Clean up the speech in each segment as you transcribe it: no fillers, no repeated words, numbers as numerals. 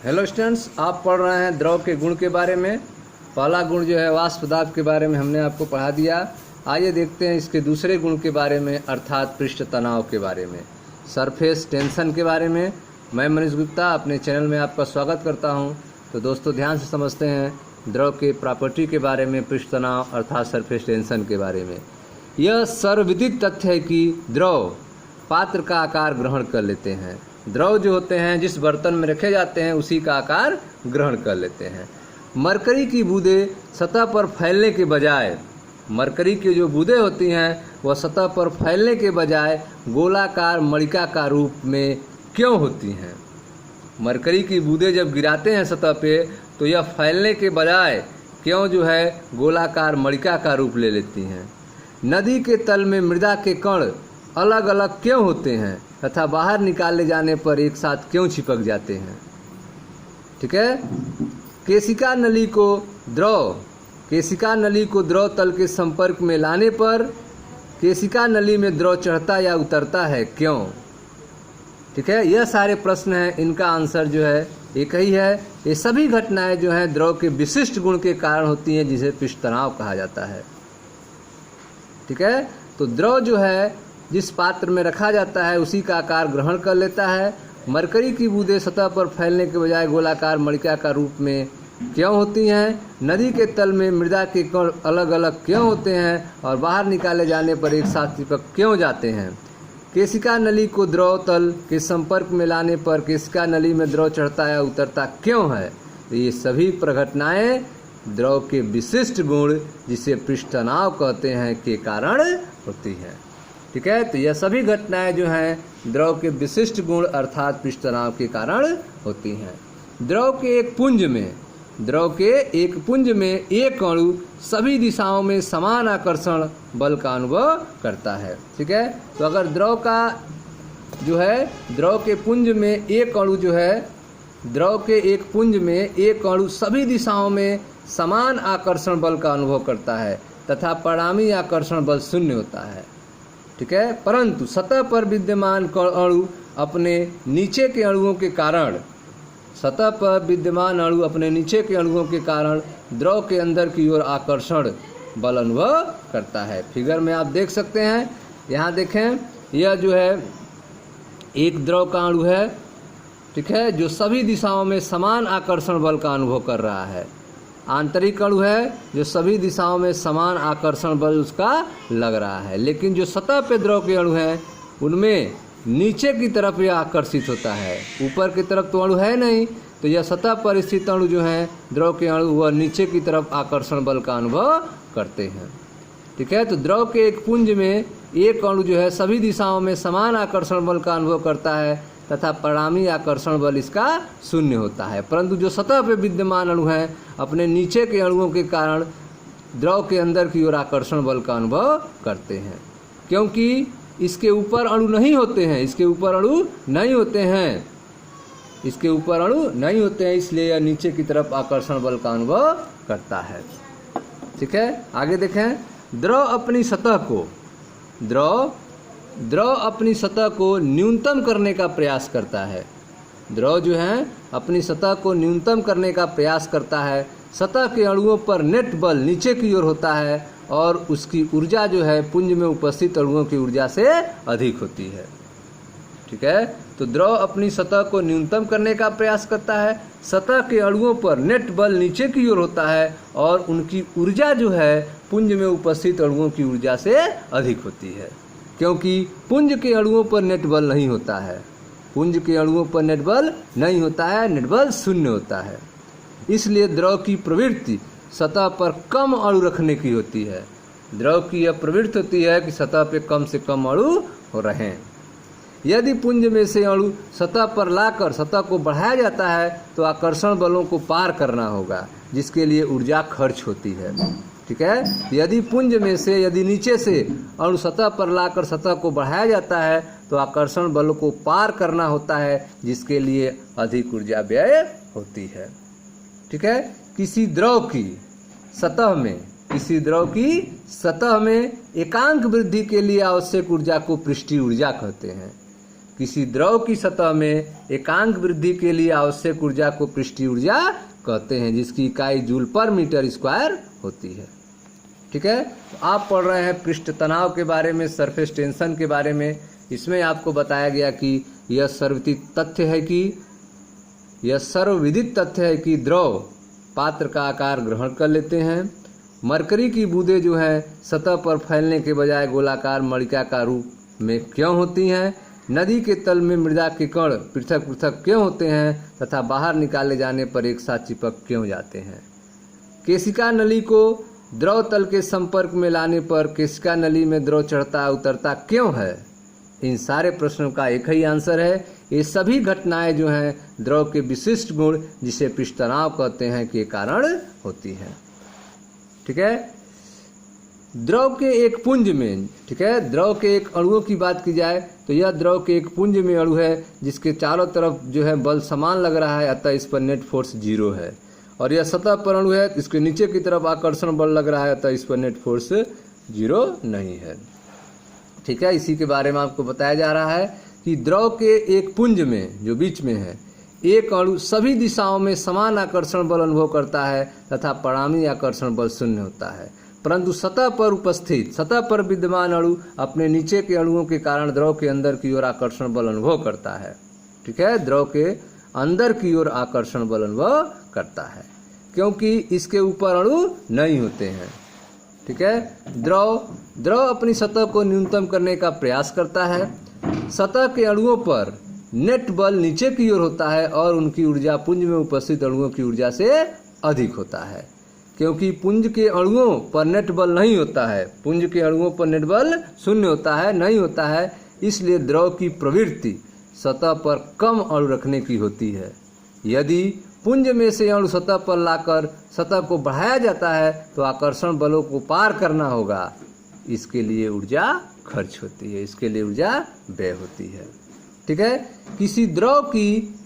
Hello students, आप पढ़ रहे हैं द्रव के गुण के बारे में। पहला गुण जो है वाष्प दाब के बारे में हमने आपको पढ़ा दिया। आइए देखते हैं इसके दूसरे गुण के बारे में, अर्थात पृष्ठ तनाव के बारे में, सरफेस टेंशन के बारे में। मैं मनीष गुप्ता अपने चैनल में आपका स्वागत करता हूं। तो दोस्तों ध्यान से समझते हैं द्रव के प्रॉपर्टी के बारे में, पृष्ठ तनाव अर्थात सरफेस टेंशन के बारे में। यह सर्वविदित तथ्य है कि द्रव पात्र का आकार ग्रहण कर लेते हैं। द्रव जो होते हैं जिस बर्तन में रखे जाते हैं उसी का आकार ग्रहण कर लेते हैं। मरकरी की बूंदें सतह पर फैलने के बजाय, मरकरी की जो बूंदें होती हैं वह सतह पर फैलने के बजाय गोलाकार मणिका का रूप में क्यों होती हैं? मरकरी की बूंदें जब गिराते हैं सतह पे तो यह फैलने के बजाय क्यों जो है गोलाकार मणिका का रूप ले लेती हैं? नदी के तल में मृदा के कण अलग अलग क्यों होते हैं तथा बाहर निकाले जाने पर एक साथ क्यों चिपक जाते हैं? ठीक है। केशिका नली को द्रव तल के संपर्क में लाने पर केशिका नली में द्रव चढ़ता या उतरता है क्यों? ठीक है। यह सारे प्रश्न हैं, इनका आंसर जो है एक ही है। ये सभी घटनाएं जो हैं द्रव के विशिष्ट गुण के कारण होती हैं, जिसे पृष्ठ तनाव कहा जाता है। ठीक है। तो द्रव जो है जिस पात्र में रखा जाता है उसी का आकार ग्रहण कर लेता है। मरकरी की बूंदें सतह पर फैलने के बजाय गोलाकार मणिका का रूप में क्यों होती हैं? नदी के तल में मृदा के कण अलग अलग क्यों होते हैं और बाहर निकाले जाने पर एक साथ चिपक क्यों जाते हैं? केशिका नली को द्रव तल के संपर्क में लाने पर केशिका नली में द्रव चढ़ता या उतरता क्यों है? तो ये सभी प्रघटनाएं द्रव के विशिष्ट गुण, जिसे पृष्ठ तनाव कहते हैं, के कारण होती हैं। ठीक है। तो यह सभी घटनाएं जो हैं द्रव के विशिष्ट गुण अर्थात पृष्ठ तनाव के कारण होती हैं। द्रव के एक पुंज में एक अणु सभी दिशाओं में समान आकर्षण बल का अनुभव करता है। ठीक है। तो अगर द्रव के पुंज में एक अणु सभी दिशाओं में समान आकर्षण बल का अनुभव करता है तथा परिणामी आकर्षण बल शून्य होता है। ठीक है। परंतु सतह पर विद्यमान अणु अपने नीचे के अणुओं के कारण द्रव के अंदर की ओर आकर्षण बल अनुभव करता है। फिगर में आप देख सकते हैं, यहाँ देखें, यह जो है एक द्रव का अणु है, ठीक है, जो सभी दिशाओं में समान आकर्षण बल का अनुभव कर रहा है। आंतरिक अणु है जो सभी दिशाओं में समान आकर्षण बल उसका लग रहा है, लेकिन जो सतह पे द्रव के अणु हैं उनमें नीचे की तरफ यह आकर्षित होता है, ऊपर की तरफ तो अणु है नहीं। तो यह सतह पर स्थित अणु जो हैं द्रव के अणु, वह नीचे की तरफ आकर्षण बल का अनुभव करते हैं। ठीक है। तो द्रव के एक पुंज में एक अणु जो है सभी दिशाओं में समान आकर्षण बल का अनुभव करता है तथा परिणामी आकर्षण बल इसका शून्य होता है। परंतु जो सतह पर विद्यमान अणु हैं अपने नीचे के अणुओं के कारण द्रव के अंदर की ओर आकर्षण बल का अनुभव करते हैं, क्योंकि इसके ऊपर अणु नहीं होते हैं, इसके ऊपर अणु नहीं होते हैं, इसलिए यह नीचे की तरफ आकर्षण बल का अनुभव करता है। ठीक है। आगे देखें, द्रव अपनी सतह को न्यूनतम करने का प्रयास करता है। द्रव जो है अपनी सतह को न्यूनतम करने का प्रयास करता है। सतह के अणुओं पर नेट बल नीचे की ओर होता है और उसकी ऊर्जा जो है पुंज में उपस्थित अणुओं की ऊर्जा से अधिक होती है। ठीक है। तो द्रव अपनी सतह को न्यूनतम करने का प्रयास करता है। सतह के अणुओं पर नेट बल नीचे की ओर होता है और उनकी ऊर्जा जो है पुंज में उपस्थित अणुओं की ऊर्जा से अधिक होती है, क्योंकि पुंज के अणुओं पर नेट बल नहीं होता है, नेट बल शून्य होता है। इसलिए द्रव की प्रवृत्ति सतह पर कम अणु रखने की होती है। द्रव की यह प्रवृत्ति होती है कि सतह पे कम से कम अणु हो रहें। यदि पुंज में से अणु सतह पर लाकर सतह को बढ़ाया जाता है तो आकर्षण बलों को पार करना होगा, जिसके लिए ऊर्जा खर्च होती है। ठीक है। यदि नीचे से अणु सतह पर लाकर सतह को बढ़ाया जाता है तो आकर्षण बलों को पार करना होता है, जिसके लिए अधिक ऊर्जा व्यय होती है। ठीक है। किसी द्रव की सतह में एकांक वृद्धि के लिए आवश्यक ऊर्जा को पृष्ठीय ऊर्जा कहते हैं। किसी द्रव की सतह में एकांक वृद्धि के लिए आवश्यक ऊर्जा को पृष्ठीय ऊर्जा कहते हैं, जिसकी इकाई जूल पर मीटर स्क्वायर होती है। ठीक है, तो आप पढ़ रहे हैं पृष्ठ तनाव के बारे में, सरफेस टेंशन के बारे में। इसमें आपको बताया गया कि यह सर्वविदित तथ्य है कि द्रव पात्र का आकार ग्रहण कर लेते हैं। मरकरी की बूंदें जो हैं सतह पर फैलने के बजाय गोलाकार मणिका का रूप में क्यों होती हैं? नदी के तल में मृदा के कण पृथक पृथक क्यों होते हैं तथा बाहर निकाले जाने पर एक साथ चिपक क्यों जाते हैं? केशिका नली को द्रव तल के संपर्क में लाने पर केशिका नली में द्रव चढ़ता उतरता क्यों है? इन सारे प्रश्नों का एक ही आंसर है, ये सभी घटनाएं जो हैं द्रव के विशिष्ट गुण जिसे पृष्ठ तनाव कहते हैं के कारण होती हैं। ठीक है, द्रव के एक पुंज में, ठीक है, द्रव के एक अणुओं की बात की जाए तो यह द्रव के एक पुंज में अणु है जिसके चारों तरफ जो है बल समान लग रहा है, अतः इस पर नेट फोर्स 0 है। और यह सतह पर अणु है, इसके नीचे की तरफ आकर्षण बल लग रहा है, अतः इस पर नेट फोर्स 0 नहीं है। ठीक है, इसी के बारे में आपको बताया जा रहा है कि द्रव के एक पुंज में जो बीच में है एक अणु सभी दिशाओं में समान आकर्षण बल अनुभव करता है तथा परिणामी आकर्षण बल 0 होता है, परंतु सतह पर विद्यमान अणु अपने नीचे के अणुओं के कारण द्रव के अंदर की ओर आकर्षण बल अनुभव करता है। ठीक है, द्रव के अंदर की ओर आकर्षण बल अनुभव करता है क्योंकि इसके ऊपर अणु नहीं होते हैं। ठीक है, द्रव अपनी सतह को न्यूनतम करने का प्रयास करता है। सतह के अणुओं पर नेट बल नीचे की ओर होता है और उनकी ऊर्जा पुंज में उपस्थित अणुओं की ऊर्जा से अधिक होता है। क्योंकि पुंज के अणुओं पर नेट बल नहीं होता है, पुंज के अणुओं पर नेट बल 0 होता है, नहीं होता है, इसलिए द्रव की प्रवृत्ति सतह पर कम अणु रखने की होती है। यदि पुंज में से अणु सतह पर लाकर सतह को बढ़ाया जाता है तो आकर्षण बलों को पार करना होगा, इसके लिए ऊर्जा खर्च होती है, इसके लिए ऊर्जा व्यय होती है। ठीक है, किसी द्रव की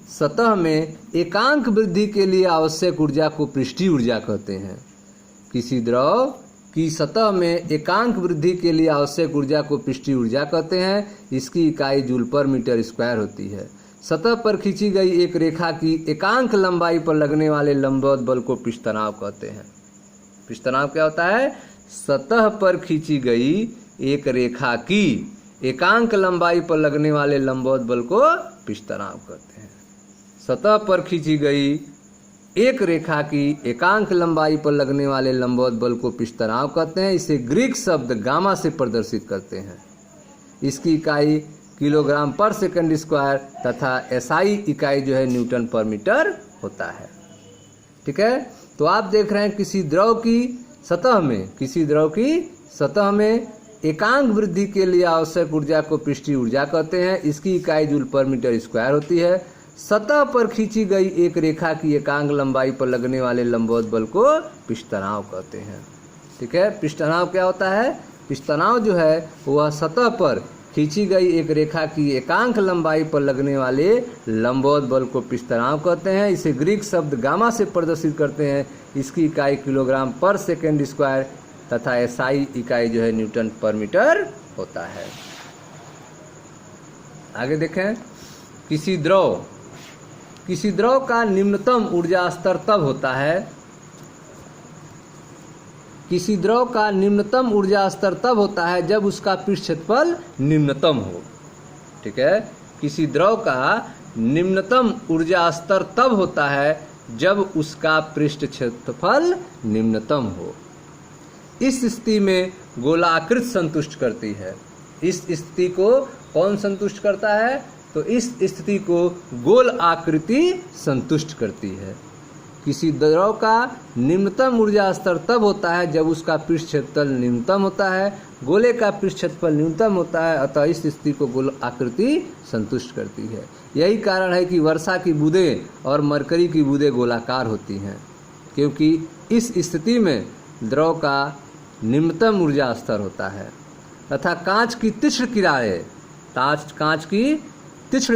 सतह में एकांक वृद्धि के लिए आवश्यक ऊर्जा को पृष्ठीय ऊर्जा कहते हैं। किसी द्रव की सतह में एकांक वृद्धि के लिए आवश्यक ऊर्जा को पृष्ठीय ऊर्जा कहते हैं, इसकी इकाई जूल पर मीटर स्क्वायर होती है। सतह पर खींची गई एक रेखा की एकांक लंबाई पर लगने वाले लंबवत बल को पृष्ठ तनाव कहते हैं। पृष्ठ तनाव क्या होता है? सतह पर खींची गई एक रेखा की एकांक लंबाई पर लगने वाले लंबवत बल को पृष्ठ तनाव कहते हैं। सतह पर खींची गई एक रेखा की एकांक लंबाई पर लगने वाले लंबवत बल को पृष्ठ तनाव कहते हैं। इसे ग्रीक शब्द गामा से प्रदर्शित करते हैं। इसकी इकाई किलोग्राम पर सेकंड स्क्वायर तथा एसआई इकाई जो है न्यूटन पर मीटर होता है। ठीक है, तो आप देख रहे हैं किसी द्रव की सतह में एकांक वृद्धि के लिए आवश्यक ऊर्जा को पृष्ठीय ऊर्जा कहते हैं। इसकी इकाई जूल पर मीटर स्क्वायर होती है। सतह पर खींची गई एक रेखा की एकांक लंबाई पर लगने वाले लंबवत बल को पृष्ठ तनाव कहते हैं। ठीक है, पृष्ठ तनाव क्या होता है? पृष्ठ तनाव जो है वह सतह पर खींची गई एक रेखा की एकांक लंबाई पर लगने वाले लंबवत बल को पृष्ठ तनाव कहते हैं। इसे ग्रीक शब्द गामा से प्रदर्शित करते हैं। इसकी इकाई किलोग्राम पर सेकंड स्क्वायर तथा एसआई इकाई जो है न्यूटन पर मीटर होता है। आगे देखें, किसी द्रव का निम्नतम ऊर्जा स्तर तब होता है जब उसका पृष्ठ क्षेत्रफल निम्नतम हो। ठीक है, किसी द्रव का निम्नतम ऊर्जा स्तर तब होता है जब उसका पृष्ठ क्षेत्रफल निम्नतम हो। इस स्थिति में गोलाकृति संतुष्ट करती है। इस स्थिति को कौन संतुष्ट करता है? तो इस स्थिति को गोल आकृति संतुष्ट करती है। किसी द्रव का निम्नतम ऊर्जा स्तर तब होता है जब उसका पृष्ठ क्षेत्रफल न्यूनतम होता है। गोले का पृष्ठ क्षेत्रफल न्यूनतम होता है, अतः इस स्थिति को गोल आकृति संतुष्ट करती है। यही कारण है कि वर्षा की बूंदें और मरकरी की बूंदें गोलाकार होती हैं, क्योंकि इस स्थिति में द्रव का निम्नतम ऊर्जा स्तर होता है। तथा कांच की तीक्ष्ण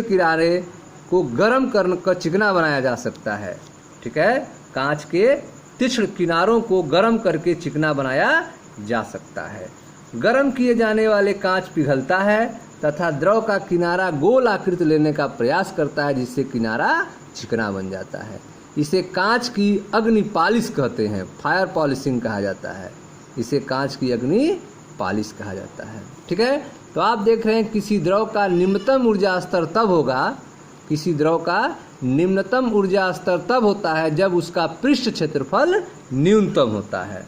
किनारे को गर्म कर चिकना बनाया जा सकता है। ठीक है, कांच के तीक्ष्ण किनारों को गर्म करके चिकना बनाया जा सकता है। गर्म किए जाने वाले कांच पिघलता है तथा द्रव का किनारा गोल आकृति लेने का प्रयास करता है, जिससे किनारा चिकना बन जाता है। इसे कांच की अग्नि पालिश कहते हैं, फायर पॉलिशिंग कहा जाता है। इसे कांच की अग्नि पालिश कहा जाता है। ठीक है, तो आप देख रहे हैं किसी द्रव का निम्नतम ऊर्जा स्तर तब होगा, किसी द्रव का निम्नतम ऊर्जा स्तर तब होता है जब उसका पृष्ठ क्षेत्रफल न्यूनतम होता है।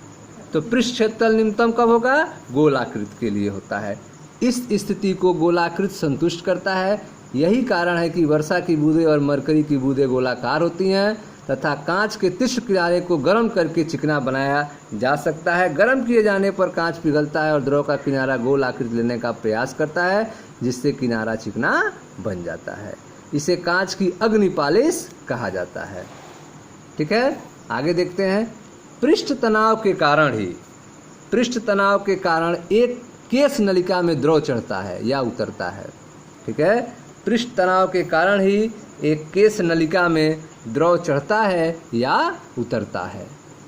तो पृष्ठ क्षेत्रफल न्यूनतम कब होगा? गोलाकृति के लिए होता है। इस स्थिति को गोलाकृति संतुष्ट करता है। यही कारण है कि वर्षा की बूंदें और मरकरी की बूंदें गोलाकार होती हैं तथा कांच के तीक्ष्ण किनारे को गर्म करके चिकना बनाया जा सकता है। गर्म किए जाने पर कांच पिघलता है और द्रव का किनारा गोल आकृति लेने का प्रयास करता है, जिससे किनारा चिकना बन जाता है। इसे कांच की अग्नि पालिश कहा जाता है। ठीक है, आगे देखते हैं। पृष्ठ तनाव के कारण एक केश नलिका में द्रव चढ़ता है या उतरता है। ठीक है, पृष्ठ तनाव के कारण ही एक केश नलिका में द्रव चढ़ता है या उतरता है।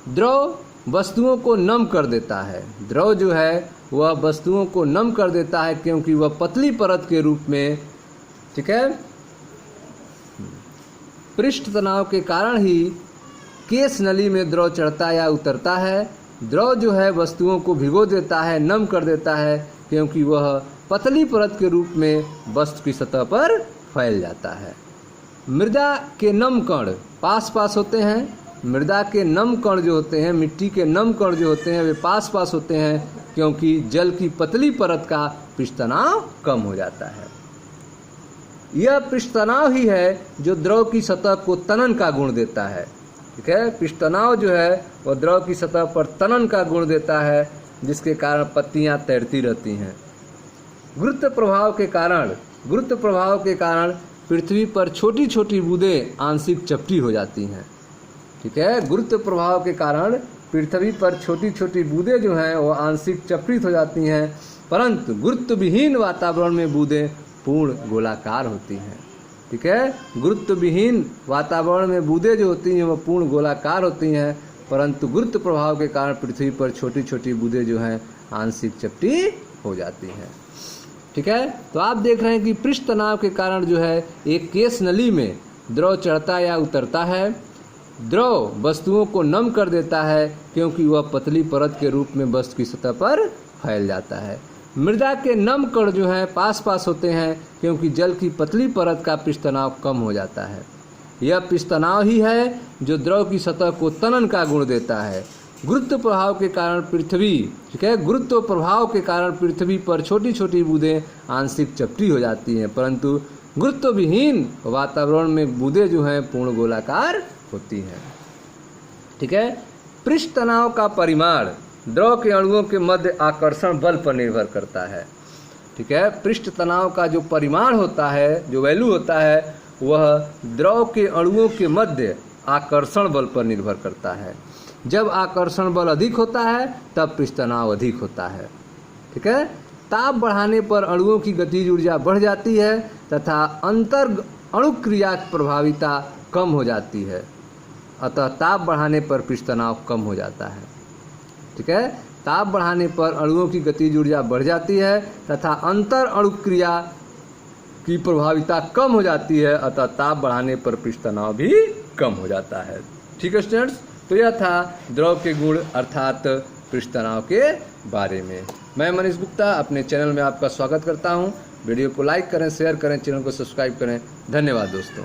द्रव वस्तुओं को नम कर देता है। द्रव जो है वह वस्तुओं को नम कर देता है क्योंकि वह पतली परत के रूप में, ठीक है, पृष्ठ तनाव के कारण ही केश नली में द्रव चढ़ता या उतरता है। द्रव जो है वस्तुओं को भिगो देता है, नम कर देता है क्योंकि वह पतली परत के रूप में वस्तु की सतह पर फैल जाता है। मृदा के नम कण पास पास होते हैं। मृदा के नम कण जो होते हैं, मिट्टी के नम कण जो होते हैं, वे पास पास होते हैं क्योंकि जल की पतली परत का पृष्ठ तनाव कम हो जाता है। यह पृष्ठ तनाव ही है जो द्रव की सतह को तनन का गुण देता है। ठीक है, पृष्ठ तनाव जो है वह द्रव की सतह पर तनन का गुण देता है, जिसके कारण पत्तियां तैरती रहती हैं। गुरुत्व प्रभाव के कारण पृथ्वी पर छोटी छोटी बूंदें आंशिक चपटी हो जाती हैं। ठीक है, गुरुत्व प्रभाव के कारण पृथ्वी पर छोटी छोटी बूंदें जो हैं वो आंशिक चपटित हो जाती हैं, परंतु गुरुत्व विहीन वातावरण में बूंदें पूर्ण गोलाकार होती हैं। ठीक है, गुरुत्व विहीन वातावरण में बूंदें जो होती हैं वो पूर्ण गोलाकार होती हैं, परंतु गुरुत्व प्रभाव के कारण पृथ्वी पर छोटी छोटी बूंदें जो हैं आंशिक चपटी हो जाती हैं। ठीक है, तो आप देख रहे हैं कि पृष्ठ तनाव के कारण जो है एक केश नली में द्रव चढ़ता या उतरता है। द्रव वस्तुओं को नम कर देता है क्योंकि वह पतली परत के रूप में वस्तु की सतह पर फैल जाता है। मृदा के नम कण जो हैं पास पास होते हैं क्योंकि जल की पतली परत का पृष्ठ तनाव कम हो जाता है। यह पृष्ठ तनाव ही है जो द्रव की सतह को तनन का गुण देता है। गुरुत्व प्रभाव के कारण पृथ्वी पर छोटी छोटी बूंदें आंशिक चपटी हो जाती हैं, परंतु गुरुत्व विहीन वातावरण में बूंदें जो हैं पूर्ण गोलाकार होती हैं। ठीक है, पृष्ठ तनाव का परिमाण द्रव के अणुओं के मध्य आकर्षण बल पर निर्भर करता है। ठीक है, पृष्ठ तनाव का जो परिमाण होता है, जो वैल्यू होता है, वह द्रव के अणुओं के मध्य आकर्षण बल पर निर्भर करता है। जब आकर्षण बल अधिक होता है तब पृष्ठ तनाव अधिक होता है। ठीक है, ताप बढ़ाने पर अणुओं की गतिज ऊर्जा बढ़ जाती है तथा अंतर अणुक्रिया की प्रभाविता कम हो जाती है, अतः ताप बढ़ाने पर पृष्ठ तनाव कम हो जाता है। ठीक है, ताप बढ़ाने पर अणुओं की गतिज ऊर्जा बढ़ जाती है तथा अंतर अणुक्रिया की प्रभाविता कम हो जाती है, अतः ताप बढ़ाने पर पृष्ठ तनाव भी कम हो जाता है। ठीक है स्टूडेंट्स, तो यह था द्रव के गुण अर्थात पृष्ठ तनाव के बारे में। मैं मनीष गुप्ता अपने चैनल में आपका स्वागत करता हूं। वीडियो को लाइक करें, शेयर करें, चैनल को सब्सक्राइब करें। धन्यवाद दोस्तों।